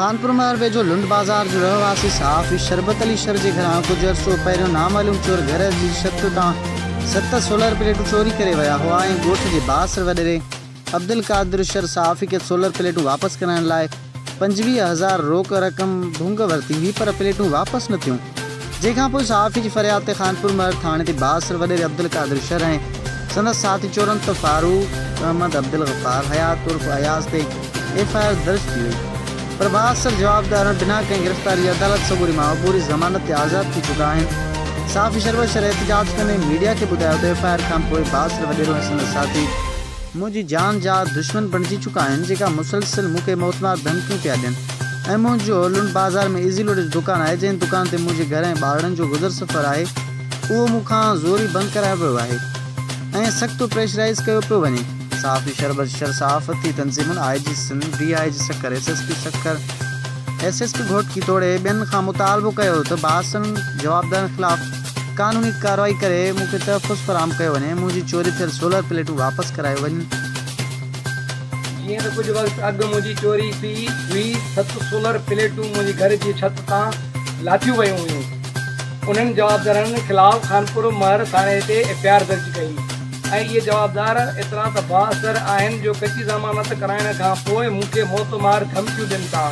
कानपुर में वेझो लुंड बाजार जो रहवासी साफ़ी शरबत अली शर के घर कुछ अर्सो पहिरियों नामालूम चोर घर की छत तां 7 सोलर प्लेटूं चोरी करे विया हुआ ऐं ॻोठ जे बासर वॾेरे अब्दुल कादिर शर साफ़ी के सोलर प्लेटूं वापस कराइण लाइ 25,000 रोक रक़म भुंग वरती हुई, पर प्लेटूं वापस न थियूं। जंहिंखां पोइ साफ़ी जी फरियाद ते खानपुर महर थाणे ते बासर वॾेरे अब्दुल कादिर शर ऐं संदसि साथी चोरनि त फारूक अहमद अब्दुल गफ़ार हयात उर्फ अयाज़ ते FIR दर्ज थी हुई, पर बासर जवाबदार बिना कंहिं गिरफ़्तारी अदालत सबूरी मां ज़मानत ते आज़ाद थी चुका आहिनि। साफ़ी शरबत शर एहतजाज कंदे मीडिया के ॿुधायो त FIR खां पोइ बासर वॾेरो ऐं संदसि साथी मुंहिंजी जान जा दुश्मन बणिजी चुका आहिनि, जेका मुसलसिल मूंखे मौतमार धमकियूं पिया ॾियनि ऐं मुंहिंजो लुंड बाज़ार में इज़ी लोड जो दुकान आहे, जंहिं दुकान ते मुंहिंजे घर ऐं ॿारनि जो गुज़र सफ़र आहे, उहो मूंखां ज़ोरी बंदि करायो वियो आहे ऐं सख़्तु प्रेशराइज़ कयो पियो वञे। साफ़ी शरबत शर सहाफ़ती तंज़ीमुनि IG सिंध, DIG सक्कर, SSP सक्कर, SSP घोटकी तोड़े ॿियनि खां मुतालबो कयो त बासनि जवाबदारनि ख़िलाफ़ कानूनी कार्रवाई करे मूंखे तहफ़्फ़ुज़ फराहम कयो वञे, मुंहिंजी चोरी थियल सोलर प्लेटूं वापसि करायो वञनि। जीअं त कुझु वक़्तु अॻु मुंहिंजी चोरी थी हुई, 7 सोलर प्लेटूं मुंहिंजी घर जी छत तां लाथियूं वियूं हुयूं। उन्हनि जवाबदारनि ख़िलाफ़ खानपुर महर थाणे ते FIR दर्ज कई ऐं इहे जवाबदार एतिरा त बासर आहिनि जो कची ज़मानत कराइण खां पोइ मूंखे मौतमार धमकियूं ॾियनि था।